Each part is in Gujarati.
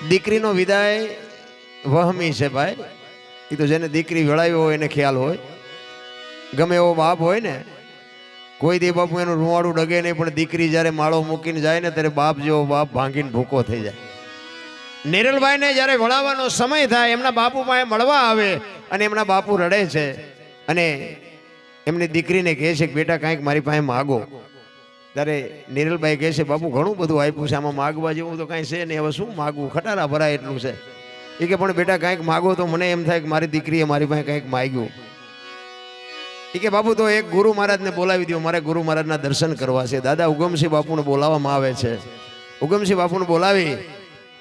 દીકરીનો વિદાય વહમી છે ભાઈ. એ તો જેને દીકરી વેળાવી હોય એને ખ્યાલ હોય. ગમે એવો બાપ હોય ને, કોઈ દી બાપુ એનું રૂવાડું ડગે નહીં, પણ દીકરી જ્યારે માળો મૂકીને જાય ને ત્યારે બાપ જેવો બાપ ભાંગીને ભૂકો થઈ જાય. નિરલભાઈને જ્યારે વળાવવાનો સમય થાય, એમના બાપુ પાસે મળવા આવે અને એમના બાપુ રડે છે અને એમની દીકરીને કહે છે કે બેટા કાંઈક મારી પાસે માગો. ત્યારે નિરલભાઈ કહે છે બાપુ ઘણું બધું આપ્યું છે, આમાં માગવા જેવું તો કાંઈ છે નહીં, હવે શું માગવું, ખટારા ભરાય એટલું છે. એ કે પણ બેટા કાંઈક માગો તો મને એમ થાય કે મારી દીકરીએ મારી પાસે કાંઈક માગ્યું. એ કે બાપુ તો એક ગુરુ મહારાજને બોલાવી દો, મારે ગુરુ મહારાજના દર્શન કરવા છે. દાદા ઉગમસિંહ બાપુને બોલાવવામાં આવે છે. ઉગમસિંહ બાપુને બોલાવી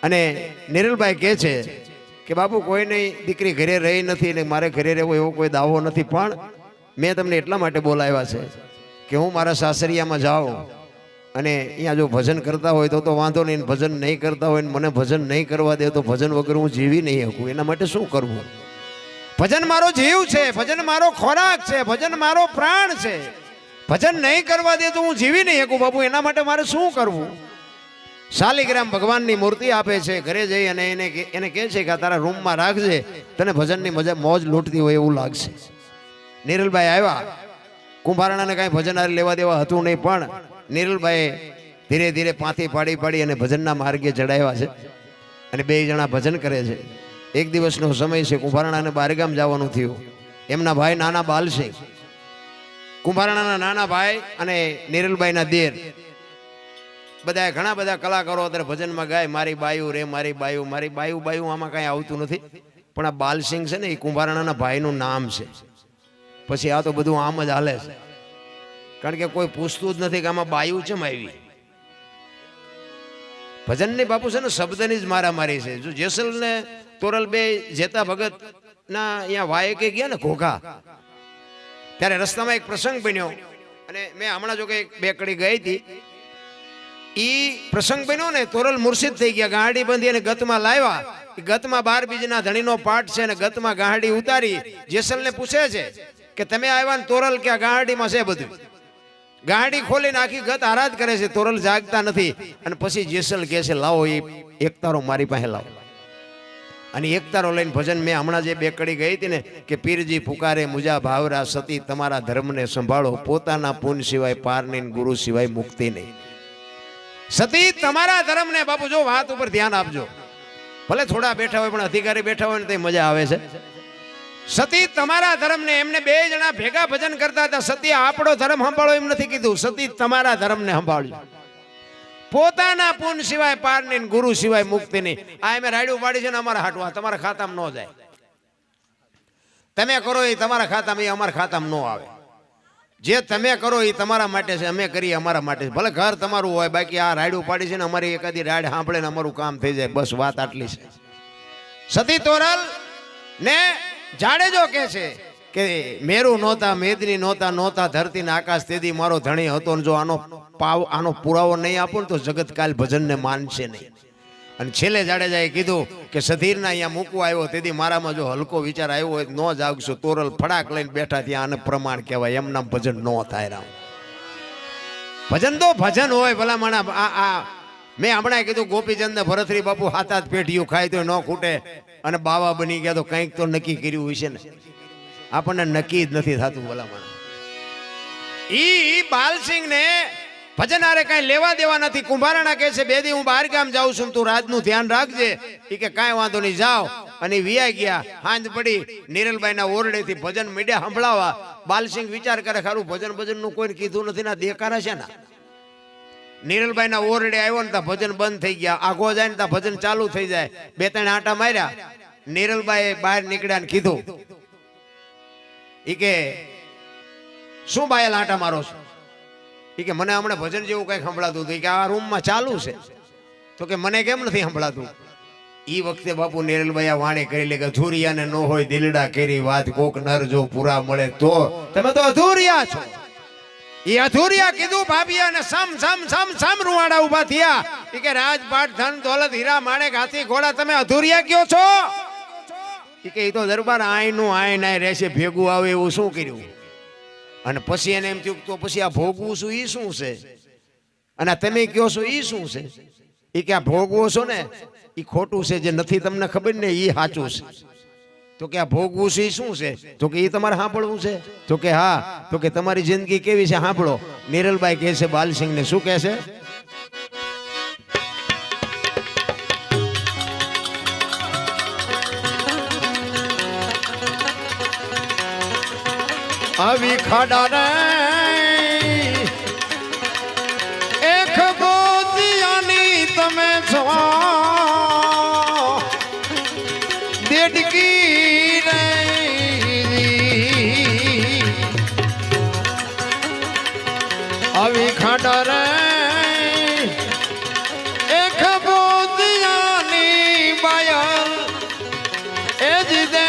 અને નિરલભાઈ કહે છે કે બાપુ કોઈની દીકરી ઘરે રહી નથી ને મારે ઘરે રહેવો એવો કોઈ દાવો નથી, પણ મેં તમને એટલા માટે બોલાવ્યા છે કે હું મારા સાસરિયામાં જાઉં અને અહીંયા જો ભજન કરતા હોય તો વાંધો નહીં, ભજન નહીં કરતા હોય ને મને ભજન નહીં કરવા દે તો ભજન વગર હું જીવી નહીં શકું. એના માટે શું કરવું? ભજન મારો જીવ છે, ભજન મારો ખોરાક છે, ભજન મારો પ્રાણ છે. ભજન નહીં કરવા દે તો હું જીવી નહીં શકું બાપુ, એના માટે મારે શું કરવું? શાલિગ્રામ ભગવાનની મૂર્તિ આપે છે, ઘરે જઈ અને એને કહે છે કે આ તારા રૂમમાં રાખજે, તને ભજનની મજા મોજ લૂંટતી હોય એવું લાગશે. નિરલભાઈ આવ્યા. કુંભારણાને કાંઈ ભજન હારે લેવા દેવા હતું નહીં, પણ નિરલભાઈએ ધીરે ધીરે પાથી પાડી અને ભજનના માર્ગે ચડાવ્યા છે અને બે જણા ભજન કરે છે. એક દિવસનો સમય છે, કુંભારણાને બહારગામ જવાનું થયું. એમના ભાઈ નાના બાલસિંહ, કુંભારણાના નાના ભાઈ અને નિરલભાઈના દેર, બધા ઘણા બધા કલાકારો અત્યારે ભજનમાં ગાય મારી બાયુ રે મારી બાયુ, મારી બાયુ બાયુ આમાં કાંઈ આવતું નથી, પણ આ બાલસિંહ છે ને એ કુંભારણાના ભાઈનું નામ છે. પછી આ તો બધું આમ જ હાલે છે, કારણ કે કોઈ પૂછતું જ નથી કે આમાં બાયુ ચમ આવી. ભજનની બાપુ છે ને શબ્દની જ મારામારી છે. જો જેસલ ને તોરલ બે જેતા ભગત ના અહીંયા વાયકે ગયા ને ઘોઘા, ત્યારે રસ્તામાં એક પ્રસંગ બન્યો અને મેં હમણાં જો કે બે કડી ગઈ હતી. ઈ પ્રસંગ બન્યો ને, તોરલ મુર્શિદ થઈ ગયા, ગાડી બંધી અને ગતમાં લાવ્યા. ગતમાં 12 બીજના ધણીનો પાઠ છે અને ગતમાં ગાડી ઉતારી જેસલને પૂછે છે કે તમે આવ્યા ને તોરલ કે આ ગાડીમાં છે બધું. ગાડી ખોલીને આખી ગત આરાધ કરે છે, તોરલ જાગતા નથી. અને પછી જેસલ કહે છે લાવો એ એકતારો મારી પાસે લાવો. અને એકતારો લઈને ભજન મેં હમણાં જે બે કડી ગઈ હતી ને કે પીરજી પુકારે મુજા ભાવરા, સતી તમારા ધર્મને સંભાળો, પોતાના પુન સિવાય પાર નહીં, ગુરુ સિવાય મુક્તિ નહીં. સતી તમારા ધર્મને, બાપુ જો વાત ઉપર ધ્યાન આપજો, ભલે થોડા બેઠા હોય પણ અધિકારી બેઠા હોય ને તો મજા આવે છે. સતી તમારા ધર્મને, એમને બે જણા ભેગા ભજન કરતા હતા. સતી આપણો ધર્મ સંભાળો એમ નથી કીધું, સતી તમારા ધર્મને સંભાળ્યો, પોતાના પુન સિવાય પાર નહીં, ગુરુ સિવાય મુક્તિ નહીં. આ એમ રાયડું પાડી છે ને અમારા હાટવા, તમારા ખાતામાં ન જાય. તમે કરો એ તમારા ખાતામાં, એ અમારા ખાતામાં ન આવે. જે તમે કરો એ તમારા માટે છે, અમે કરીએ અમારા માટે છે. ભલે ઘર તમારું હોય, બાકી આ રાયડું પાડી છે ને અમારી એકાદી રાડ સાંભળે ને અમારું કામ થઈ જાય, બસ વાત આટલી છે. સતી તોરલ ને જાડેજો કે છે કે મેરું નહોતા, મેદની નહોતા ધરતી ને આકાશ, તેથી મારો ધણી હતો. ને જો આનો પુરાવો નહીં આપો ને તો જગત કાલ ભજનને માનશે નહીં. અને છેલ્લે જાડેજાએ કીધું કે સધીરના અહીંયા મૂકવા આવ્યો, તેથી મારામાં જો હલકો વિચાર આવ્યો હોય ન જાગશો. તોરલ ફડાક લઈને બેઠા, ત્યાં આને પ્રમાણ કહેવાય, એમના ભજન ન થાય. રામ ભજન તો ભજન હોય ભલા માણા. મેં હમણાં કીધું ગોપીચંદ ને ભરતરી બાપુ હાથ હાથ પેઢીયું ખાય તો ન ખૂટે, અને બાવા બની ગયા તો કંઈક તો નક્કી કર્યું હશે ને. આપણને નક્કી જ નથી થતું ભલા માણા. ઈ બાલસિંહ ને ભજન હારે કાંઈ લેવા દેવા નથી. કુંભારણા કહે છે બે દી હું બહાર ગામ જાઉં છું, તું રાજનું ધ્યાન રાખજે. એ કે કાંઈ વાંધો નહીં, જાઓ. અને વિયા ગયા. હાંજ પડી, નિરલભાઈના ઓરડેથી ભજન મીડિયા સંભળાવા. બાલસિંહ વિચાર કરે ખારું ભજન નું કોઈને કીધું નથી, ના દેખાડા છે ના. નિરલભાઈના ઓરડે આવ્યો ને ત્યાં ભજન બંધ થઈ ગયા. આગો જાય ને ત્યાં ભજન ચાલુ થઈ જાય. 2-3 આટા માર્યા. નિરલભાઈ બહાર નીકળ્યા ને કીધું, ઈ કે શું બાયલ આટા મારો છો? ઈ કે મને હમણાં ભજન જેવું કઈ સંભળાતું હતું કે આ રૂમમાં ચાલુ છે. તો કે મને કેમ નથી સંભળાતું? ઈ વખતે બાપુ નિરલભાઈ આ વાણી કરી લે કે અધૂરિયાને ન હોય દિલડા કેરી વાત, કોક નર જો પૂરા મળે તો તમે તો અધૂરિયા છો. એ અધૂરિયા કીધું ભાભીયા ને સમ રૂવાડા ઉભા થયા. ઈ કે રાજપાટ ધન દોલત હીરા માણેક હાથી ઘોડા, તમે અધૂરિયા કયો છો? ઈ કે ઈ તો દરબાર આયનું આય નાય રહેશે, ભેગું આવે એવું શું કર્યું? અને પછી એને એમ થયું તો પછી આ ભોગવું છું ઈ શું છે, અને તમે કયો છો ઈ શું છે? ઈ કે આ ભોગવો છો ને એ ખોટું છે, જે નથી તમને ખબર ને એ સાચું છે. તો કે આ ભોગવું છે એ શું છે? તો કે એ તમારે સાંભળવું છે. તો કે હા. તો કે તમારી જિંદગી કેવી છે સાંભળો. નિરલબાઈ કહે છે બાલસિંહને, શું કહે છે? આવી ખાડા રે એક બોતિયાની તમે છો દેડકી રે. આવી ખાડા રે એક બોતિયાની બાયલ એ જ દે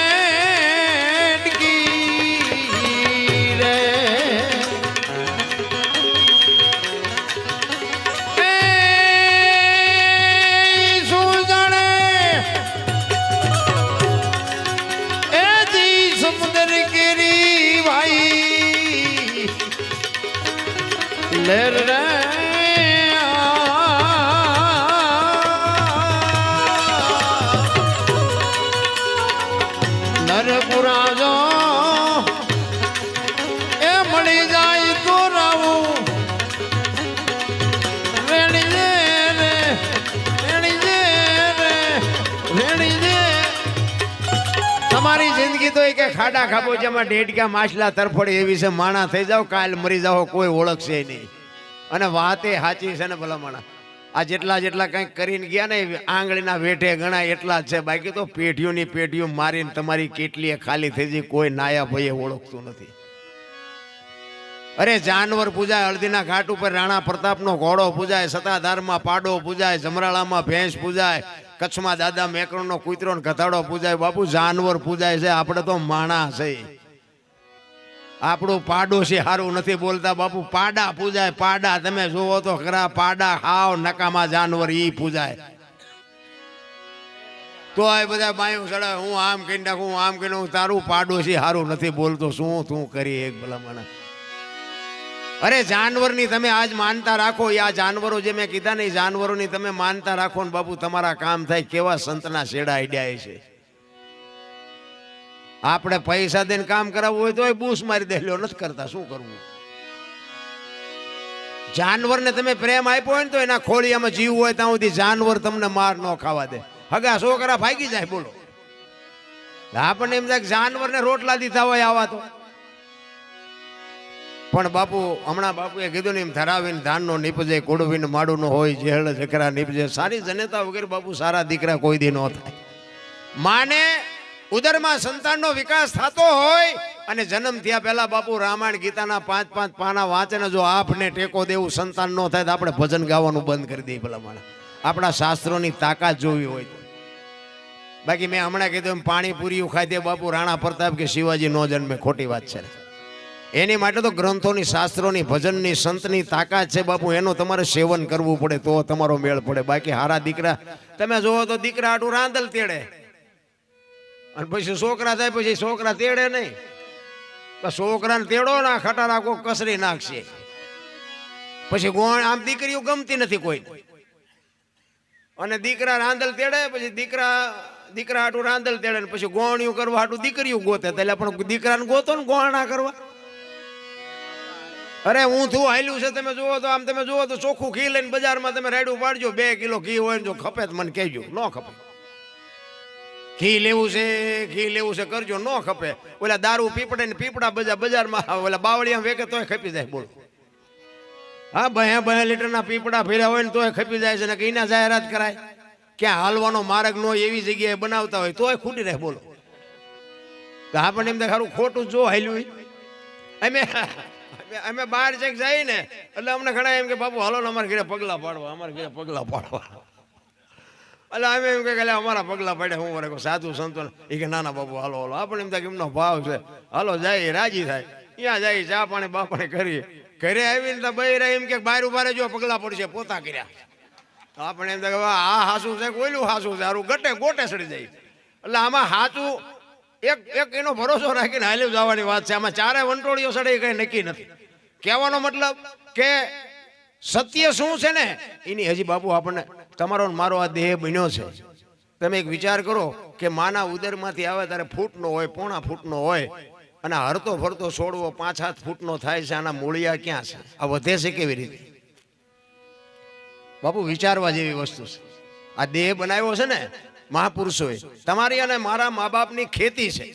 લેર રે નરપુરા જો એ મળી જાય તો રાવું રેણી દે રે રેણી દે રે રેણી દે. તમારી જિંદગી તો કે ખાડા ખાબોચિયામાં ડેડકા માછલા તરફડે એવી છે. માણા થઈ જાવ કાલ મરી જાવ કોઈ ઓળખશે નહીં. અને વાત એ સાચી છે ને ભલામણા. આ જેટલા કંઈક કરીને ગયા ને આંગળીના વેઠે ગણાય એટલા જ છે. બાકી તો પેઢીઓની પેઢીઓ મારીને તમારી કેટલી ખાલી થઈ જાય કોઈ નાયા ભાઈએ ઓળખતું નથી. અરે જાનવર પૂજાય, હળદીના ઘાટ ઉપર રાણા પ્રતાપનો ઘોડો પૂજાય, સતાધારમાં પાડો પૂજાય, જમરાળામાં ભેંસ પૂજાય, કચ્છમાં દાદા મેકરણનો કૂતરો ને ગધાડો પૂજાય. બાપુ જાનવર પૂજાય છે, આપણે તો માણા છે. આપણું પાડોશી સારું નથી બોલતા બાપુ. પાડા પૂજાય, પાડા તમે જોવો તો ખરા. પાડા હાવ નકામાં જાનવર ઈ પૂજાય. તો આ બધા બાયું ચડાવે, હું આમ કહી નાખું, હું આમ કહી નાખું. તારું પાડોશી સારું નથી બોલતો, શું તું કરી એક ભલામણા. અરે જાનવરની તમે આજ માનતા રાખો. આ જાનવરો જે મેં કીધા ને એ જાનવરોની તમે માનતા રાખો ને બાપુ તમારા કામ થાય. કેવા સંતના શેડા આઈડિયા છે. આપણે પૈસા દઈને કામ કરાવવું હોય તો બૂસ મારી દેલો નથી કરતા. શું કરવું? જાનવરને તમે પ્રેમ આપ્યો હોય ને તો એના ખોળિયામાં જીવ હોય ત્યાં સુધી જાનવર તમને માર ન ખાવા દે. હગા છોકરા ભાગી જાય બોલો. આપણને એમ થાય જાનવરને રોટલા દીધા હોય આવા તો. પણ બાપુ હમણાં બાપુએ કીધું ને એમ ધરાવીને ધાનનો નીપજે, કોડવીને માડું નો હોય, જેહળ જકરા નીપજે. સારી જનેતા વગેરે બાપુ સારા દીકરા કોઈ દી ન થાય. માને ઉદરમાં સંતાનનો વિકાસ થતો હોય અને જન્મ થયા પહેલા બાપુ રામાયણ ગીતાના 5-5 પાના વાંચે ને જો આપને ટેકો દેવું સંતાન ન થાય તો આપણે ભજન ગાવાનું બંધ કરી દઈએ ભલામણ. આપણા શાસ્ત્રોની તાકાત જોવી હોય તો. બાકી મેં હમણાં કીધું એમ પાણીપુરી ખાઈ દે બાપુ રાણા પ્રતાપ કે શિવાજી નો જન્મે, ખોટી વાત છે. એની માટે તો ગ્રંથોની, શાસ્ત્રોની, ભજનની, સંતની તાકાત છે બાપુ. એનું તમારે સેવન કરવું પડે તો તમારો મેળ પડે. બાકી હારા દીકરા તમે જોવો તો દીકરા આટું રાંદલ તેડે અને પછી છોકરા થાય પછી છોકરા તેડે નહીં. છોકરાને તેડો ના ખટારા કોઈ કસરી નાખશે. પછી ગોણ આમ દીકરીઓ ગમતી નથી કોઈ. અને દીકરા રાંદલ તેડે પછી દીકરા હાટું રાંદલ તેડે ને પછી ગોણિયું કરવા હાટું દીકરીઓ ગોતે. એટલે પણ દીકરાને ગોતો ને ગોણા કરવા. અરે હું થું હાલ્યું છે તમે જુઓ તો આમ તમે જુઓ તો ચોખ્ખું ઘી લઈને બજારમાં તમે રેડું પાડજો. 2 કિલો ઘી હોય ને જો ખપે તો મને કહેજો. ન ખપે ઘી લેવું છે કરજો. ન ખપે ઓલા દારૂ પીપડે ને પીપડા બજારમાં ઓલા બાવળિયા વેકે તોય ખપી જાય બોલો. હા 2 લીટરના પીપડા ફેર્યા હોય ને તોય ખપી જાય છે ને. કઈના જાહેરાત કરાય ક્યાં હાલવાનો માર્ગ ન હોય એવી જગ્યાએ બનાવતા હોય તોય ખૂટી રહે બોલો. તો આપણને એમ ખારું ખોટું જો હાલ્યું. અમે બહાર ચેક જાય ને એટલે અમને ઘણા એમ કે બાપુ હાલો ને અમારા ઘરે પગલા પાડવા, અમારા ઘરે પગલા પાડવા. એટલે અમે એમ કે અમારા પગલા પાડ્યા હું મારે સાધુ સંતો એ કે નાના બાપુ હાલો હાલો. આપણને એમ થાય કે એમનો ભાવ છે. હાલો જાય રાજી થાય. ત્યાં જાય ચા પાણી બાપાણી કરીએ. ઘરે આવીને બૈરા એમ કે બહાર ઉભા રહેજો પગલા પડશે પોતા કર્યા. આપણે એમ થાય આ હાસું છે કોઈલું હાસું છે સારું ગોટે સડી જાય. એટલે આમાં હાચું એક એનો ભરોસો રાખીને હાલ્યું જવાની વાત છે. આમાં 4 વંટોળીઓ સડે કઈ નક્કી નથી. કહેવાનો મતલબ કે સત્ય શું છે ને એની હજી બાપુ આપણને તમારો મારો આ દેહ બન્યો છે તમે એક વિચાર કરો કે માના ઉદરમાંથી આવે ત્યારે ફૂટનો હોય, પોણા ફૂટનો હોય, અને હરતો ફરતો છોડવો 5-7 ફૂટનો થાય છે. આના મૂળિયા ક્યાં છે? આ વધે છે કેવી રીતે? બાપુ વિચારવા જેવી વસ્તુ છે. આ દેહ બનાવ્યો છે ને મહાપુરુષોએ, તમારી અને મારા મા બાપની ખેતી છે,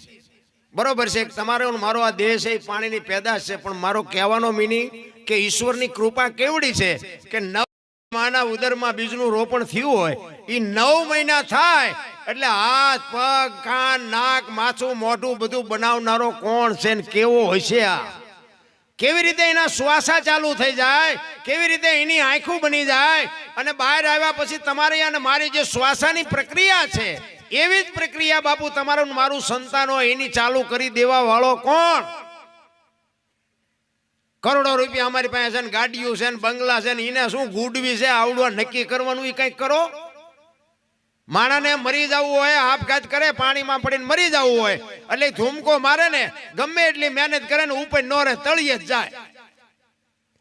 બરોબર છે. તમારો મારો આ દેહ છે એ પાણીની પેદાશ છે, પણ મારો કહેવાનો મિનિંગ કે ઈશ્વરની કૃપા કેવડી છે કે 9 માના ઉદરમાં બીજનું રોપણ થયું હોય, એ 9 મહિના થાય એટલે હાથ, પગ, કાન, નાક, માથું, મોઢું બધું બનાવનારો કોણ છે ને કેવો હોય છે? આ કેવી રીતે એના શ્વાસા ચાલુ થઈ જાય, કેવી રીતે એની આંખું બની જાય, અને બહાર આવ્યા પછી તમારી અને મારી જે શ્વાસાની પ્રક્રિયા છે એવી જ પ્રક્રિયા બાપુ તમારું મારું સંતાન હોય એની ચાલુ કરી દેવા વાળો કોણ? કરોડો રૂપિયા અમારી પાસે છે ને, ગાડીઓ છે ને, બંગલા છે ને, એને શું ગુડવી છે આવડવા નક્કી કરવાનું? એ કંઈક કરો. માણાને મરી જવું હોય, આપઘાત કરે, પાણીમાં પડીને મરી જવું હોય એટલે ધૂમકો મારે ને, ગમે એટલી મહેનત કરે ને ઉપર નો રહે, તળિયે જ જાય,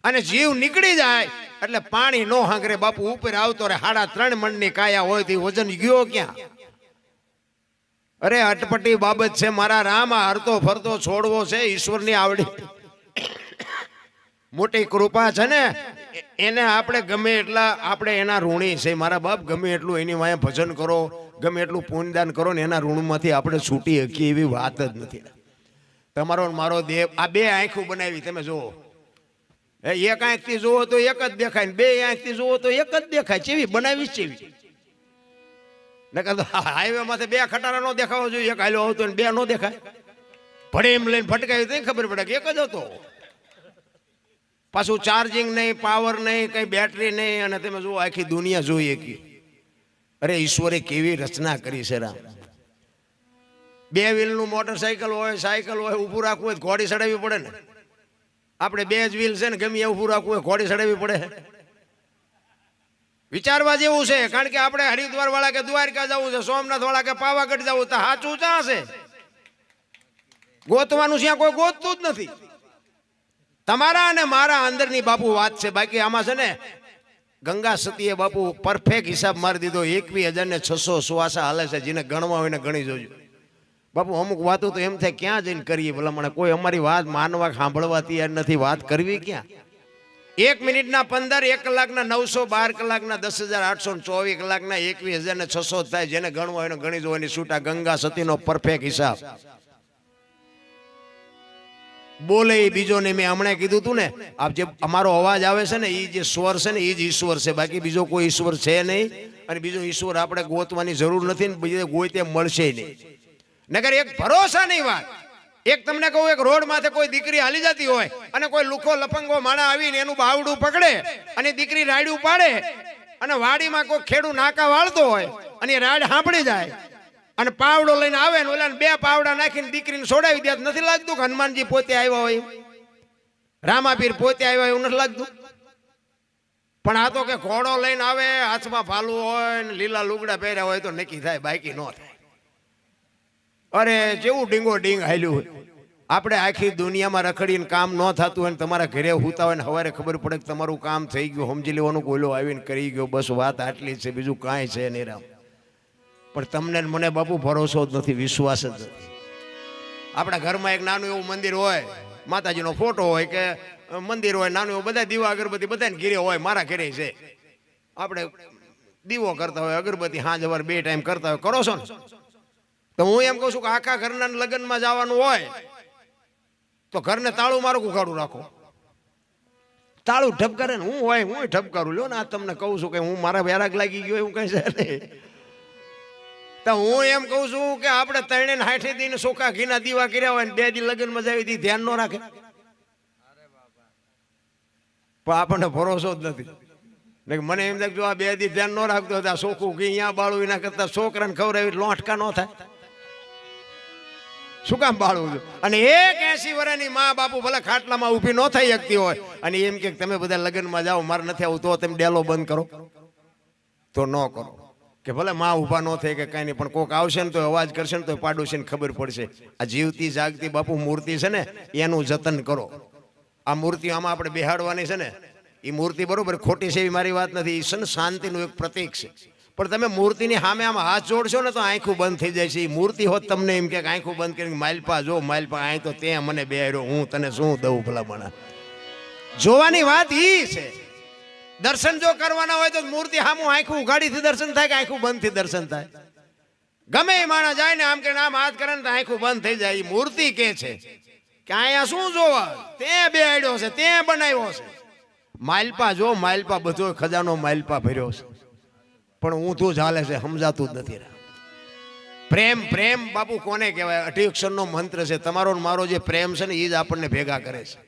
અને જીવ નીકળી જાય એટલે પાણી નો હાંગરે બાપુ ઉપર આવતો રહે. 3.5 મણની કાયા હોય તો વજન ગયો ક્યાં? અરે અટપટી બાબત છે મારા રામ. આ હરતો ફરતો છોડવો છે ઈશ્વરની આવડી મોટી કૃપા છે ને, એને આપણે ગમે એટલા આપણે એના ઋણી છે મારા બાપ. ગમે એટલું એની વાંહે ભજન કરો, ગમે એટલું પુણ્યદાન કરો ને એના ઋણમાંથી આપણે છૂટી શકીએ એવી વાત જ નથી. તમારો મારો દેહ આ 2 આંખું બનાવી, તમે જુઓ, એક આંખથી જુઓ તો એક જ દેખાય ને 2 આંખથી જુઓ તો એક જ દેખાય. ચેવી બનાવી ચેવી? નકર તો હાઈવે માંથી 2 ખટારા નો દેખાવો જોઈએ. એક હાલ્યો આવતો ને 2 નો દેખાય. ભડે એમ લઈને ભટકાયું તો ખબર પડે કે એક જ હતો. પાછું ચાર્જિંગ નહીં, પાવર નહીં, કઈ બેટરી નહીં, અને તમે જુઓ આખી દુનિયા જોઈએ કે અરે ઈશ્વરે કેવી રચના કરી છે રામ. 2 વ્હીલનું મોટરસાયકલ હોય, સાયકલ હોય, ઊભું રાખવું હોય ઘોડી ચડાવવી પડે ને. આપણે 2 જ વ્હીલ છે ને, ગમે ઊભું રાખવું હોય ઘોડી ચડાવવી પડે. વિચારવા જેવું છે, કારણ કે આપણે હરિદ્વાર વાળા કે દ્વારકા જવું છે, સોમનાથ વાળા કે પાવાગઢ જવું, તો સાચું ક્યાં છે? ગોતવાનું છે, કોઈ ગોતતું જ નથી. તમારા અને મારા અંદરની બાપુ વાત છે. બાકી આમાં છે ને ગંગા સતીએ બાપુ પરફેક્ટ હિસાબ મારી દીધો. 21,600 શ્વાસા હાલે છે. જેને ગણવા હોય ને ગણી જોજો બાપુ. અમુક વાતો તો એમ થાય ક્યાં જઈને કરીએ ભલા મને, કોઈ અમારી વાત માનવા સાંભળવા તૈયાર નથી. વાત કરવી ક્યાં? 1 મિનિટના 15, 1 કલાકના 900, 12 કલાકના 10,824, કલાકના 21,600 થાય. જેને ગણવા હોય ને ગણી જોવાની છૂટા. ગંગા સતીનો પરફેક્ટ હિસાબ બોલે એ બીજો નહીં. મેં હમણાં કીધું તું ને, આપ જે અમારો અવાજ આવે છે ને એ જે સ્વર છે ને એ જ ઈશ્વર છે. બાકી બીજો કોઈ ઈશ્વર છે નહીં, અને બીજો ઈશ્વર આપણે ગોતવાની જરૂર નથી ને બીજે ગોતે મળશે નહીં. નગર એક ભરોસાની વાત, એક તમને કહું, એક રોડ માથે કોઈ દીકરી હાલી જતી હોય અને કોઈ લુખો લફંગો માણા આવીને એનું બાવડું પકડે અને દીકરી રાડ્યું પાડે, અને વાડીમાં કોઈ ખેડૂ નાકા વાળતો હોય અને રાડ સાંભળી જાય અને પાવડો લઈને આવે ને ઓલા 2 પાવડા નાખીને દીકરીને છોડાવી દે, નથી લાગતું કે હનુમાનજી પોતે આવ્યા હોય, રામાપીર પોતે આવ્યા હોય એવું નથી લાગતું? પણ આ તો કે ઘોડો લઈને આવે, હાથમાં ભાલું હોય ને લીલા લુગડા પહેર્યા હોય તો નક્કી થાય, બાકી ન થાય. અરે જેવું ડીંગો ડીંગ હાલ્યું હોય. આપણે આખી દુનિયામાં રખડીને કામ ન થતું હોય ને તમારા ઘરે હુતા હોય ને સવારે ખબર પડે કે તમારું કામ થઈ ગયું, સમજી લેવાનું ગોલો આવીને કરી ગયો, બસ વાત આટલી છે, બીજું કાંઈ છે નહીં રામ. પણ તમને મને બાપુ ભરોસો જ નથી, વિશ્વાસ જ નથી. આપણા ઘરમાં એક નાનું એવું મંદિર હોય, માતાજીનો ફોટો હોય કે મંદિર હોય નાનું એવું, બધા દીવા અગરબત્તી બધાને ઘરે હોય, મારા ઘરે છે. આપણે દીવો કરતા હોય, અગરબત્તી સાંજ સવાર 2 ટાઈમ કરતા હોય, કરો છો ને? તો હું એમ કહું છું કે આખા ઘરના લગ્નમાં જવાનું હોય તો ઘરને તાળું મારું ઉઘાડું રાખો. તાળું ઠપકારે ને હું હોય હું ઠપકારું. લ્યો ને આ તમને કહું છું કે હું મારા વેરાગ લાગી ગયો એવું કઈ છે નહીં. તો હું એમ કહું છું કે આપણે 360 દિન સોખા ઘીના દીવા કર્યા હોય ને 2 દી લગ્નમાં જાવી દી ધ્યાન ન રાખે, પણ આપણને ભરોસો જ નથી. મને એમ થાય જો આ 2 દી ધ્યાન ન રાખતો હતા, સોખું ઘી અહીંયા બાળું, એના કરતા છોકરાને ખવડાવી લોટકા ન થાય. શું કામ બાળવું છું? અને 80 વર્ષની મા બાપુ ભલે ખાટલામાં ઊભી ન થઈ શકતી હોય અને એમ કે તમે બધા લગ્નમાં જાઓ, મારે નથી આવું, તો તમે ડેલો બંધ કરો, તો ન કરો. કે ભલે માં ઊભા ન થાય કે કાંઈ નહીં, પણ કોક આવશે ને તો અવાજ કરશે ને તો પાડોશી ને ખબર પડશે. આ જીવતી જાગતી બાપુ મૂર્તિ છે ને એનું જતન કરો. આ મૂર્તિ આમાં આપણે બેહાડવાની છે ને, એ મૂર્તિ બરોબર ખોટી છે એવી મારી વાત નથી. એ છે ને શાંતિનું એક પ્રતીક છે. પણ તમે મૂર્તિની સામે આમ હાથ જોડશો ને તો આંખું બંધ થઈ જાય છે. મૂર્તિ હોત તમને એમ કે આંખું બંધ કરીને માલપા જો માલપા આય તો તે મને બેહાડ્યો, હું તને શું દઉં ભલામણા. જોવાની વાત ઈ છે. દર્શન જો કરવાના હોય તો મૂર્તિ સામું આંખું ઉઘાડીથી દર્શન થાય કે આંખું બંધ થી દર્શન થાય? ગમે એ માણસ જાય ને આમ કે આમ હાથ કરે ને તો આંખું બંધ થઈ જાય. મૂર્તિ કે છે કે અહીંયા શું જોવા, તે બેહાડ્યો છે, તે બનાવ્યો છે. માલપા જો માલપા બધો ખજાનો માલપા ભર્યો છે, પણ ઊંધું ચાલે છે, સમજાતું જ નથી. પ્રેમ પ્રેમ બાપુ કોને કહેવાય? 8 અક્ષરનો મંત્ર છે. તમારો મારો જે પ્રેમ છે ને એ જ આપણને ભેગા કરે છે.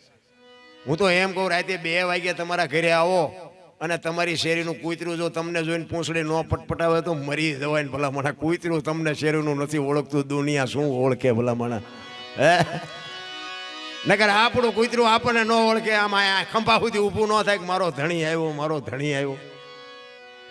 હું તો એમ કહું, રાતે 2 વાગે તમારા ઘરે આવો અને તમારી શેરીનું કૂતરું જો તમને જોઈને પૂંછડી ન પટપટાવે તો મરી જવાય ને ભલામણા. કૂતરું તમને શેરીનું નથી ઓળખતું, દુનિયા શું ઓળખે ભલામણા? હે નકર આપણું કૂતરું આપણને ન ઓળખે. આમાં ખંભા સુધી ઊભું ન થાય કે મારો ધણી આવ્યો, મારો ધણી આવ્યો.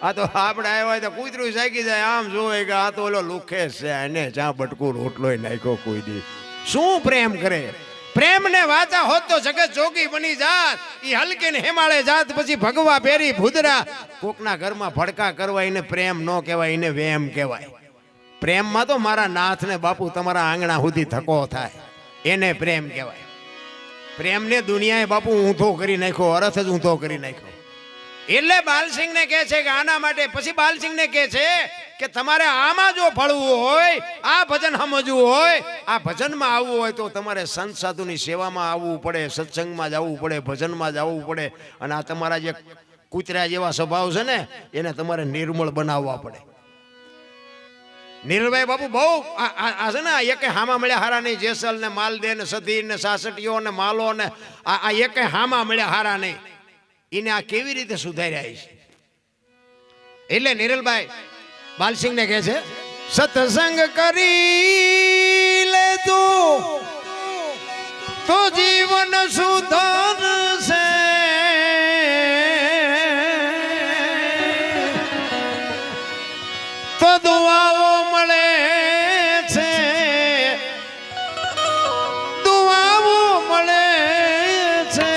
આ તો આપણે આવ્યા હોય તો કૂતરું જાગી જાય, આમ જોવે કે આ તો ઓલો લુખે છે, એને ચા બટકું રોટલો નાખ્યો કોઈ દી. શું પ્રેમ કરે? પ્રેમ ને વાચા હોત તો જગત જોગી બની જાત. ઈ હલકે ને હેમાળે જાત પછી ભગવા પેરી ભૂદરા. કોકના ઘરમાં ભડકા કરવા એને પ્રેમ ન કહેવાય, એને વેમ કહેવાય. પ્રેમમાં તો મારા નાથ ને બાપુ તમારા આંગણા સુધી ધક્કો થાય, એને પ્રેમ કહેવાય. પ્રેમને દુનિયાએ બાપુ ઊંધો કરી નાખ્યો, અર્થ જ ઊંધો કરી નાખ્યો. એટલે બાલસિંહ ને કહે છે કે આના માટે પછી બાલસિંહ ને કહે છે કે તમારે આમાં જો ફળવું હોય, આ ભજન સમજવું હોય, આ ભજનમાં આવવું હોય તો તમારે સંત સાધુની સેવામાં આવવું પડે, સત્સંગમાં જવું પડે, ભજનમાં જવું પડે. અને આ તમારા જે કૂતરા જેવા સ્વભાવ છે ને એને તમારે નિર્મળ બનાવવા પડે. નીરભાઈ બાપુ બહુ આ છે ને એકે હામા મળ્યા હારા નહીં. જેસલ ને માલદે ને સધી ને સાસટીઓ ને માલો ને આ એકે હામા મળ્યા હારા નહીં. એને આ કેવી રીતે સુધાર્યા છે? એટલે નિરલભાઈ બાલસિંહ ને કહે છે, સત્સંગ કરી લે તો જીવન સુધરશે. તો દુઆઓ મળે છે, દુઆઓ મળે છે.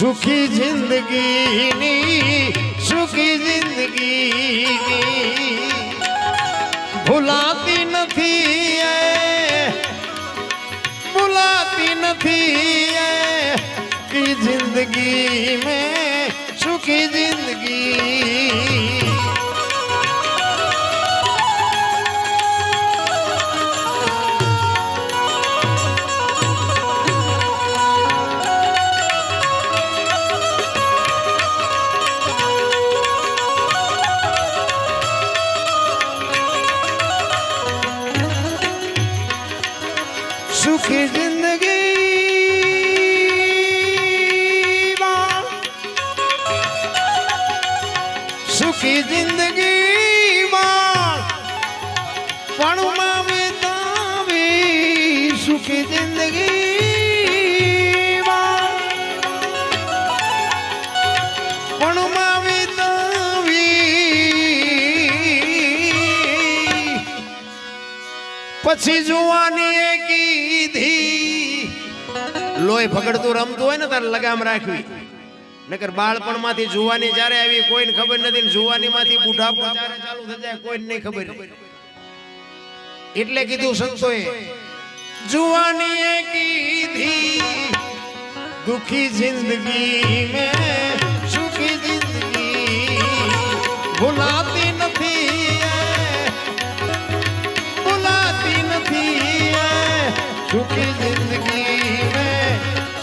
સુખી જિંદગીની, સુખી જિંદગીની ભૂલાતી નથી, ભૂલાતી નથી. કી જિંદગી મેં સુખી જિંદગી. સુખી જિંદગીમાં, સુખી જિંદગીમાં પણમાં વિતાવી. સુખી જિંદગીમાં પણમાં વિતાવી. પછી જોવાની લોહી ભગડતું રમતું હોય ને તારે લગામ રાખવી. નકર બાળપણમાંથી જુવાની જ્યારે આવી કોઈને ખબર નથી, ને જુવાનીમાંથી બુઢાપો જ્યારે ચાલુ થઈ જાય કોઈને નહીં ખબર. એટલે કીધું સંતોએ, જુવાની કીધી દુખી જિંદગી મેં સુખી જિંદગી ભૂલાતી નથી, ભૂલાતી નથી. સુખી જિંદગી મેં,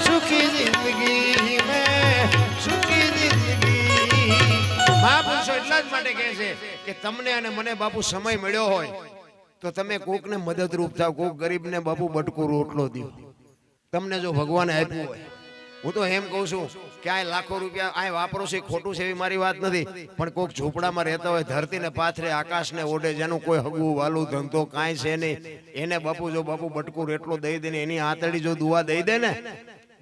સુખી જિંદગી મેં, સુખી જિંદગી. મહાપુરુષો એટલા જ માટે કહે છે કે તમને અને મને બાપુ સમય મળ્યો હોય તો તમે કોકને મદદરૂપ થાવ. કોક ગરીબને બાપુ બટકું રોટલો દો. તમને જો ભગવાને આપ્યું હોય, હું તો એમ કહું છું કે આ લાખો રૂપિયા આ વાપરો છે, ખોટું છે એવી મારી વાત નથી, પણ કોક ઝૂંપડામાં રહેતા હોય, ધરતીને પાથરે, આકાશને ઓઢે, જેનું કોઈ હગવું વાલું ધંધો કાંઈ છે નહીં, એને બાપુ જો બાપુ બટકું રોટલો દઈ દે ને એની આંતળી જો દુઆ દઈ દે ને,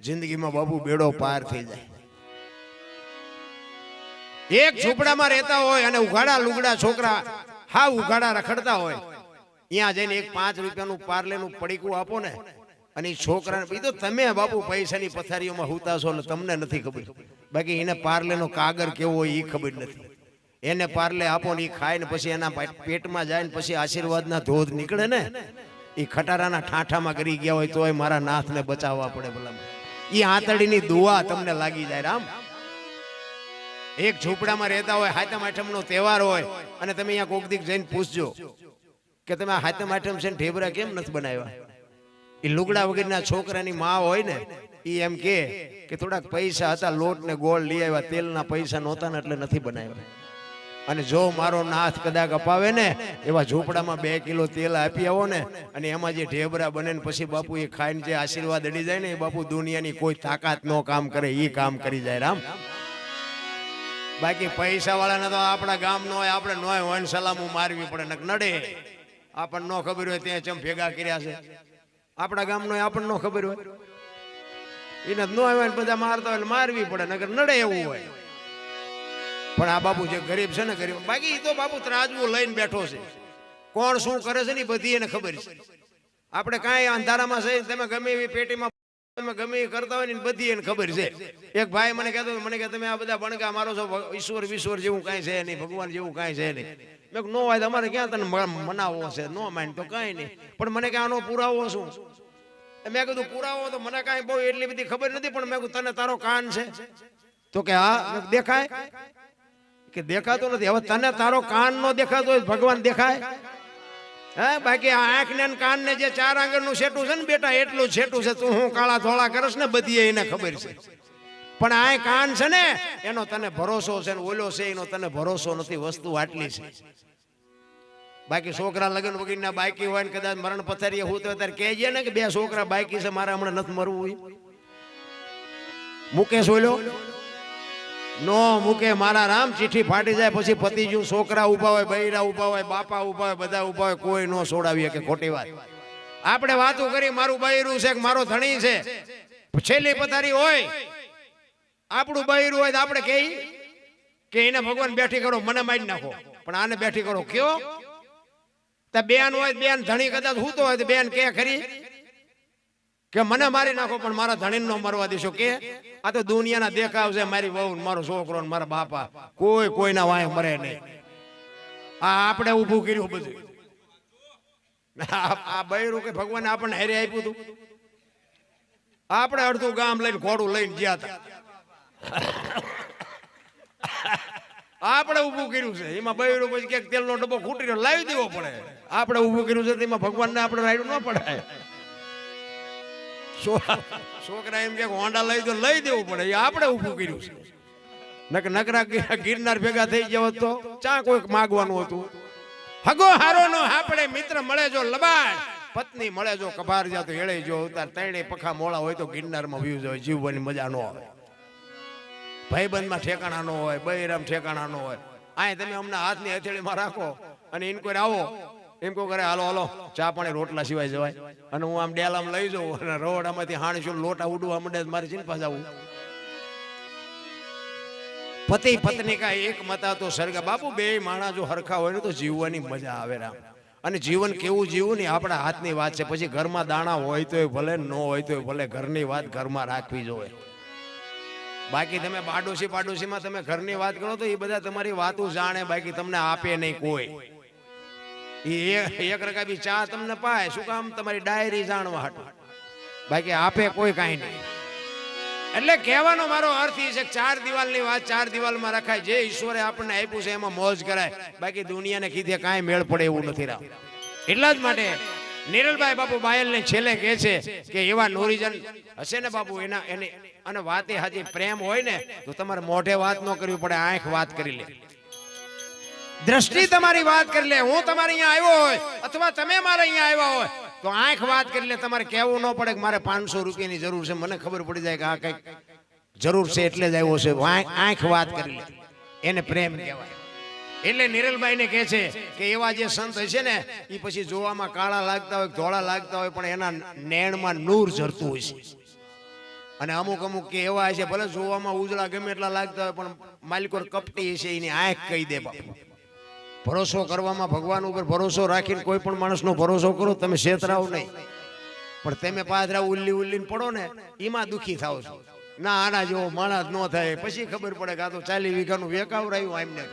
જિંદગીમાં બાપુ બેડો પાર થઈ જાય. એક ઝૂંપડામાં રહેતા હોય અને ઉઘાડા લુગડા છોકરા હા ઉઘાડા રખડતા હોય, ત્યાં જઈને એક 5 રૂપિયાનું પાર્લેનું પડીકું આપો ને, અને છોકરાને તો તમે બાપુ પૈસાની પથારીઓમાં હુતા છો ને તમને નથી ખબર, બાકી એને પાર્લેનો કાગર કેવો હોય એ ખબર નથી. એને પાર્લે આપો ને એ ખાય ને પછી એના પેટમાં જાય ને પછી આશીર્વાદના ધોધ નીકળે ને, એ ખટારાના ઠાઠામાં કરી ગયા હોય તોય મારા નાથને બચાવવા પડે. ભલા એ આંતળીની દુઆ તમને લાગી જાય. રામ એક ઝૂંપડામાં રહેતા હોય, હાતમ આઠમનો તહેવાર હોય અને તમે અહીંયા કોક દીક જઈને પૂછજો કે તમે આ હાતમ આઠમ છે ને ઢેબરા કેમ નથી બનાવ્યા? એ લુગડા વગરના છોકરાની માં હોય ને એ એમ કે થોડાક પૈસા હતા, લોટ ને ગોળ લઈ આવ્યા, તેલના પૈસા નહોતા ને એટલે નથી બનાવ્યા. અને જો મારો નાથ કદાચ અપાવે ને એવા ઝૂંપડામાં 2 કિલો તેલ આપી આવો ને અને એમાં જે ઢેબરા બને ને પછી બાપુ એ ખાઈને જે આશીર્વાદ અડી જાય ને એ બાપુ દુનિયાની કોઈ તાકાત નો કામ કરે એ કામ કરી જાય. રામ બાકી પૈસા વાળાને તો આપણા ગામ નો હોય, આપણે નો હોય સલામું મારવી પડે, નડે. આપણને નો ખબર હોય ત્યાં ચમ ભેગા કર્યા છે. આપણા ગામ નો આપણને નો ખબર હોય, એને નો હોય બધા મારતા હોય મારવી પડે, નગર નડે એવું હોય. પણ આ બાપુ જે ગરીબ છે ને, ગરીબ બાકી તો બાપુ ત્રાજવું લઈને બેઠો છે. કોણ શું કરે છે ને બધી એને ખબર છે. આપણે કાંઈ અંધારામાં છે, તમે ગમે એવી પેટીમાં તમે ગમે એ કરતા હોય ને બધી એને ખબર છે. એક ભાઈ મને કહેતો, મને કે તમે આ બધા બણકા મારો છો, ઈશ્વર જેવું કાંઈ છે નહીં, ભગવાન જેવું કાંઈ છે નહીં. મેં નો હોય તો અમારે ક્યાં તને મનાવો છે, નો માન તો કાંઈ નહીં. પણ મને કે આનો પુરાવો શું? મેં કીધું પુરાવો તો મને કાંઈ બહુ એટલી બધી ખબર નથી, પણ મેં કીધું તને તારો કાન છે? તો કે હા. દેખાય? કે દેખાતો નથી. હવે તને તારો કાન નો દેખાતો હોય ભગવાન દેખાય? હે બાકી આંખ ને કાન ને જે 4 આંગળનું સેટું છે ને બેટા એટલું સેટું છે. તું હું કાળા ધોળા કરસ ને બધી એને ખબર છે, પણ આ કાન છે ને એનો તને ભરોસો છે ને ઓલો છે એનો તને ભરોસો નથી. વસ્તુ આટલી છે. બાકી છોકરા લગ્ન વગરના બાકી હોય ને કદાચ મરણ પથારીએ હું તો ત્યારે કહેજે ને કે 2 છોકરા બાકી છે, મારે હમણાં નથી મરવું હોય. મુકેશ ઓલો નો મૂકે મારા રામ. ચીઠી ફાટી જાય પછી પતિ જો છોકરા ઉભા હોય, બૈરા ઉભા હોય, બાપા ઉભા હોય, બધા ઉભા હોય, કોઈ નો છોડાવીએ કે ખોટી વાત. આપણે વાતો કરી મારું બૈરું છે કે મારો ધણી છે, છેલ્લી પથારી હોય આપણું બૈરું હોય તો આપણે કહી કે એને ભગવાન બેઠી કરો, મને મારી નાખો, પણ આને બેઠી કરો કયો? તો બેન હોય, બેન ધણી કદાચ હૂતો હોય તો બેન કે ખરી કે મને મારી નાખો પણ મારા ધણીને નો મરવા દેશો કે? આ તો દુનિયાના દેખાવ છે. મારી વહુ, મારો છોકરો ને મારા બાપા કોઈ કોઈના વાંહે મરે નહીં. આ આપણે ઊભું કર્યું બધું. આ બૈરું કે ભગવાને આપણને હેરે આપ્યું હતું. આપણે અડધું ગામ લઈને ઘોડું લઈને ગયા હતા. આપણે ઊભું કર્યું છે. એમાં બૈરું પછી ક્યાંક તેલનો ડબ્બો ખૂટી રહ્યો લાવી દેવો પડે. આપણે ઊભું કર્યું છે એમાં ભગવાનને આપણે રાયડું ન પડાય. છોકરા એમ કે હોન્ડા લઈ તો લઈ દેવું પડે. એ આપણે ઊભું કર્યું છે. નકરા ગિરનાર ભેગા થઈ જાવ તો ચા કોઈક માગવાનું હતું. હગો હારો નો આપણે મિત્ર મળે જો લબાડ, પત્ની મળે જો કભાર જા તો હેળે જો ઉતાર. 3 પખા મોળા હોય તો ગિરનારમાં વ્યૂ હોય, જીવવાની મજા ન આવે. ભાઈબંધમાં ઠેકાણા ન હોય, બૈરામ ઠેકાણા ન હોય. આ તમે અમને હાથની હથેળીમાં રાખો અને ઇન્કવાયર આવો એમ કહો કરે હાલો હાલો ચા પાણી રોટલા સિવાય જવાય. અને હું આમ ડેલામ લઈ જાઉં અને રોડામાંથી હાણશું લોટા ઉડવા માંડે મારી ચિંતા જાવું. પતિ પત્ની કા એક મતા તો સ્વર્ગ. બાપુ 2 માણા જો હરખા હોય ને તો જીવવાની મજા આવે. રામ અને જીવન કેવું જીવવું ને આપણા હાથની વાત છે. પછી ઘરમાં દાણા હોય તો ભલે, ન હોય તો ભલે, ઘરની વાત ઘરમાં રાખવી જોઈએ. બાકી તમે પાડોશીમાં તમે ઘરની વાત કરો તો એ બધા તમારી વાતો જાણે, બાકી તમને આપે નહીં કોઈ. એક રકાબી ચા તમને પાય શું કામ? તમારી ડાયરી જાણવા હાટું, બાકી આપે કોઈ કાંઈ નહીં. એટલે કહેવાનો મારો અર્થ એ છે કે 4 દિવાલની વાત 4 દિવાલમાં રખાય. જે ઈશ્વરે આપણને આપ્યું છે એમાં મોજ કરાય. બાકી દુનિયાને કીધે કાંઈ મેળ પડે એવું નથી. રામ એટલા જ માટે નિરલભાઈ બાપુ બાયલને છેલ્લે કહે છે કે એવા નોરીજન હશે ને બાપુ એની અને વાતે હાજી પ્રેમ હોય ને તો તમારે મોઢે વાત ન કરવી પડે, આંખ વાત કરી લે, દ્રષ્ટિ તમારી વાત કરી લે. હું તમારે અહીંયા આવ્યો હોય અથવા તમે મારે અહીંયા આવ્યા હોય તો આંખ વાત કરી લે. તમારે કહેવું ન પડે કે મારે 500 રૂપિયાની જરૂર છે, મને ખબર પડી જાય કે આ કઈક જરૂર છે એટલે જ આવ્યો છે. આંખ વાત કરી લે, એને પ્રેમ કહેવાય. એટલે નિરલભાઈ ને કહે છે કે એવા જે સંત હશે ને એ પછી જોવામાં કાળા લાગતા હોય, ધોળા લાગતા હોય, પણ એના નેણમાં નૂર ઝરતું હોય છે. અને અમુક કે એવા હશે ભલે જોવામાં ઉજળા ગમે એટલા લાગતા હોય પણ માલિકો કપટી હશે, એની આંખ કહી દે. બાપુ ભરોસો કરવામાં, ભગવાન ઉપર ભરોસો રાખીને કોઈ પણ માણસનો ભરોસો કરો, તમે છેતરાવ નહીં. પણ તમે પાદરા ઉલ્લીને પડો ને એમાં દુખી થાવ છો. ના આના જેવો માણસ ન થાય. પછી ખબર પડે કે આ તો 40 વીઘાનું વેકાવરાયું એમને.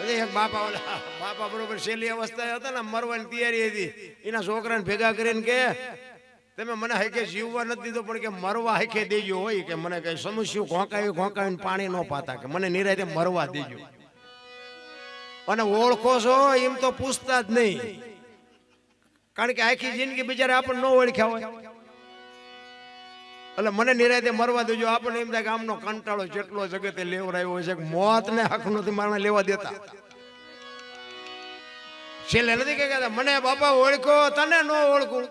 એક બાપા બરોબર છેલ્લી અવસ્થા હતા ને, મરવાની તૈયારી હતી. એના છોકરાને ભેગા કરીને કે તમે મને હાઈકે જીવવા નથી દીધો, પણ કે મરવા હાઈકે દેજો. હોય કે મને કઈ સમસ્યું ઘોંકાવીને પાણી ન પાતા, કે મને નિરાતે મરવા દેજો. અને ઓળખો છો એમ તો પૂછતા જ નહીં, કારણ કે આખી જિંદગી બિચારા આપણને ન ઓળખ્યા હોય. એટલે મને નિરાતે મરવા દેજો. આપણને એમ થાય કે આમનો કંટાળો જેટલો જગતે લેવરાયો હોય છે, મોત ને હક નથી મારને લેવા દેતા. છેલ્લે નથી કહેતા મને બાપા ઓળખો, તને ન ઓળખું.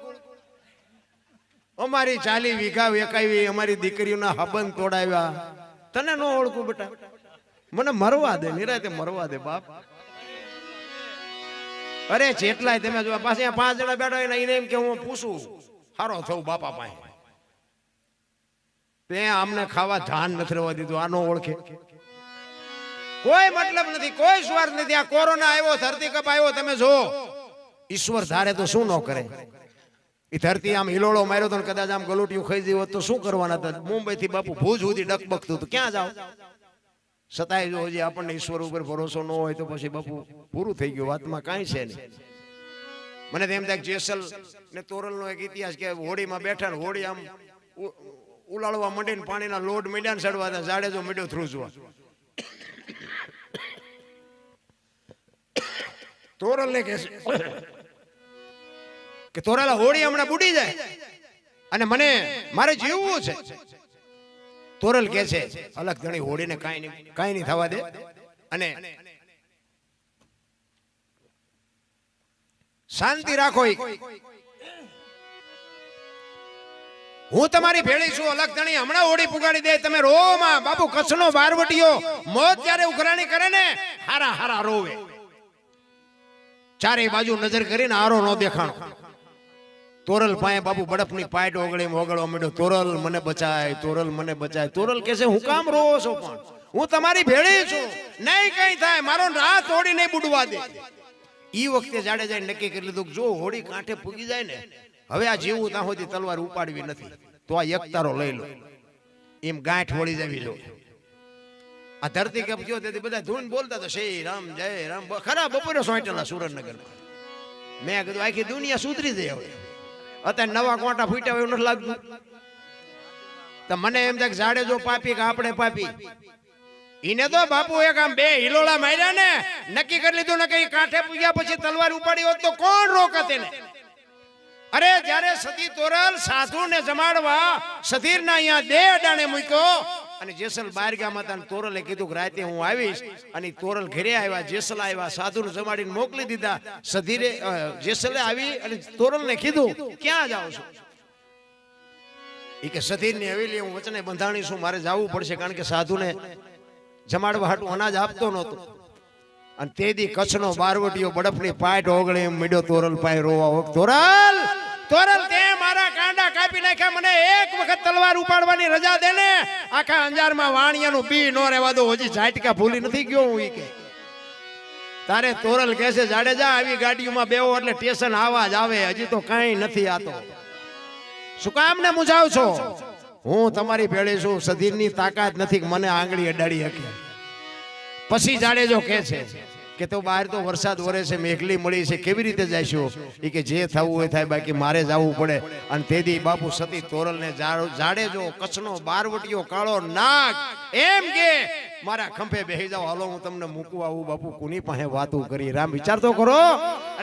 અમારી 40 વીઘા વેકાવી, અમારી દીકરીઓના હબન તોડાવ્યા, તને ન ઓળખું બેટા, મને મરવા દે, નિરાતે મરવા દે બાપ. અરે જેટલાય તમે જો પાછા 5 જણા બેઠા હોય ને, એને એમ કે હું પૂછું સારો થવું બાપા પાસે. તે આમને ખાવા ધાન નથી રહેવા દીધું. આનો ઓળખે કોઈ મતલબ નથી, કોઈ સ્વાર્થ નથી. આ કોરોના આવ્યો, ધરતી કપ આવ્યો, તમે જો ઈશ્વર ધારે તો શું ન કરે. એ ધરતી આમ હિલોળો માર્યો તો કદાચ આમ ગલોટિયું ખાઈ ગયું તો શું કરવાના હતા? મુંબઈ થી બાપુ ભુજ સુધી ડકબકતું તો ક્યાં જાવ? છતાંય જો હજી આપણને ઈશ્વર ઉપર ભરોસો ન હોય તો પછી બાપુ પૂરું થઈ ગયું, વાતમાં કાંઈ છે નહીં. મને તો એમ થાય જેસલ ને તોરલ નો એક ઇતિહાસ કે હોડીમાં બેઠા ને હોડી આમ ઉલાળવા માંડીને પાણીના લોડ મીડિયા ને ચડવા હતા, જાડેજો મીડિયો ધ્રુજવા. તોરલ ને કે તોરાલા હોડી હમણાં બુડી જાય અને મારે જીવવું છે. તોરલ કે છે અલગ ધણી હોડીને કાંઈ નહીં થવા દે, અને શાંતિ રાખો. હું તમારી ભેળી છું, અલગ ધણી હમણાં હોડી પુગાડી દે. તમે રોમાં બાપુ, કચ્છનો બારવટીયો મોત જ્યારે ઉઘરાણી કરે ને, હારા હારા રોવે. ચારે બાજુ નજર કરીને આરો ન દેખાણો. તોરલ પાસે બાપુ બડફની પાઇટ ઓગળવા માંડ્યો, તોરલ મને બચાય, તોરલ મને બચાય. તોરલ કહે છે હું કામ રોવો છો? પણ હું તમારી ભેળી છું, નહીં કઈ થાય, મારો રાત હોડી નહીં બુડવા દે. ઈ વખતે જાડેજાએ નક્કી કરી લીધું જો હોડી કાંઠે પૂગી જાય ને, હવે આ જીવું ત્યાં સુધી તલવાર ઉપાડવી નથી, તો આ એક તારો લઈ લો. એમ ગાંઠ વળી જવી જો. આ ધરતી કપ ગયો તેથી બધા ધૂન બોલતા તો શ્રી રામ જય રામ. ખરા બપોરે સોંટેલા સુરેન્દ્રનગર. મેં કીધું આખી દુનિયા સુધરી જાય હવે, અત્યારે નવા કોટા ફૂટ્યા હોય એવું નથી લાગતું. તો મને એમ થાય જાડેજો પાપી કે આપણે પાપી. એને તો બાપુ એક આમ 2 હિલોળા માર્યા ને, નક્કી કરી લીધું ને કઈ કાંઠે પૂગ્યા પછી તલવાર ઉપાડી હોત તો કોણ રોકત એને. અરે જ્યારે સતી તોરલ સાધુ ને જમાડવા સધીર ના અહીંયા 2 અડાણે મૂક્યો, અને જેસલ બહાર ગયા હતા, તોરલે કીધું કે રાતે હું આવીશ. અને તોરલ ઘરે આવ્યા, જેસલ આવ્યા, સાધુ ને જમાડીને મોકલી દીધા. સધીરે જેસલે આવી અને તોરલ ને કીધું ક્યાં જાવ છો? એ કે સધીર ની હવેલી હું વચને બંધાણી છું, મારે જવું પડશે, કારણ કે સાધુ ને જમાડવા હાટું અનાજ આપતો નહોતો. અને તે દી કચ્છનો બારવટીયો બડફની પાટ ઓગળે એમ મીડ્યો તોરલ પાસે રોવા. તોરલ તોરલ તે મારા કાંડા કાપી નાખ્યા, મને એક વખત તલવાર ઉપાડવાની રજા દે ને, આખા અંજારમાં વાણિયાનું બી નો રહેવા દો. હજી ઝાટકા ભૂલી નથી ગયો હું. કે તારે તોરલ કહે છે જાડેજા આવી ગાડીઓમાં બેવો એટલે સ્ટેશન આવાજ આવે, હજી તો કઈ નથી આતો. શું કામ ને મુજાવ છો? હું તમારી ભેળી છું, સધીરની તાકાત નથી મને આંગળી અડાડી શકે. પછી જાડેજો કહે છે કે તો બહાર તો વરસાદ વરે છે, મેઘલી મળી છે, કેવી રીતે જઈશું? એ કે જે થવું હોય થાય, બાકી મારે જવું પડે. અને તેથી બાપુ સતી તોરલ ને જાડેજો કચ્છનો બારવટીયો કાળો નાગ એમ કે મારા ખંભે બેહી જાવ, હાલો હું તમને મૂકવા આવું. બાપુ કોની પાસે વાતું કરી? રામ વિચાર તો કરો.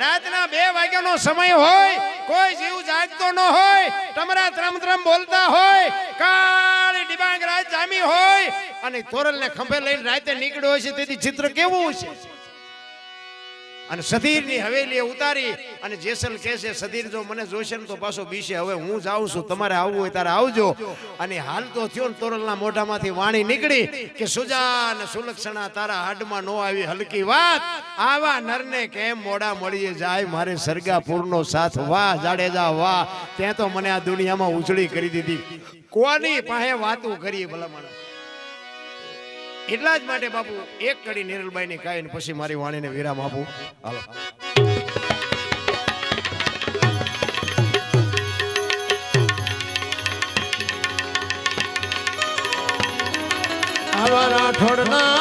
રાતના 2 વાગ્યાનો સમય હોય, કોઈ જીવ જાગતો ન હોય, તમારા ત્રમ બોલતા હોય, કાળી ડિબાંગ રાત જામી હોય, અને તોરલ ને ખંભે લઈને રાતે નીકળ્યો હોય છે. તેથી ચિત્ર કેવું છે? અને સધીર ની હવેલી ઉતારી. અને જેસલ કહે છે સધીર જો મને જોશે ને તો પાછો બીશે, હવે હું જાઉં છું, તમારે આવવું હોય તારે આવજો. અને હાલ તો થયો ને તોરલના મોઢામાંથી વાણી નીકળી કે સુજાન સુલક્ષણા તારા હાડમાં નો આવી હલકી વાત, આવા નરને કેમ મોડા મળીએ જાય, મારે સરગાપુરનો સાથ વાહ જાડેજા વાહ. ત્યાં તો મને આ દુનિયામાં ઉજળી કરી દીધી, કોની પાસે વાતું કરી ભલામણ. એટલા જ માટે બાપુ એક કડી નિરલબાઈ ની કાઈ ને પછી મારી વાણીને વિરામ આપું. હાલો. આવા રાઠોડના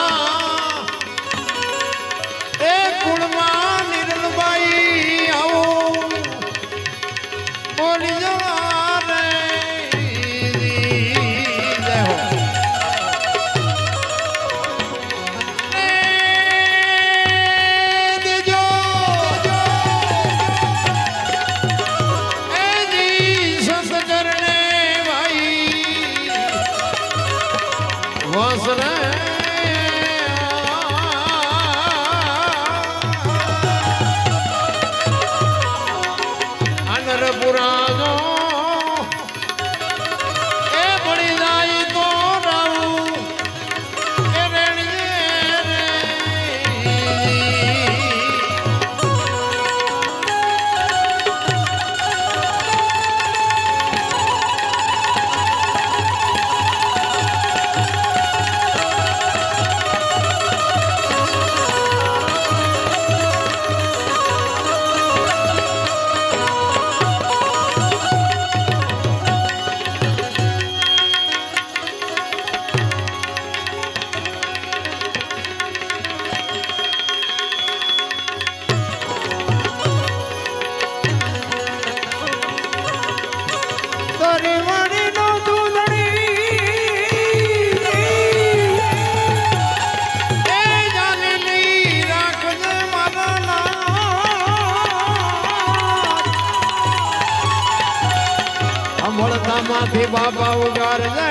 વળતામાંથી બાપા ઉગારજે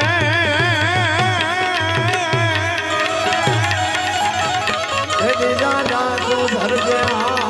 દાદા તું ધરજે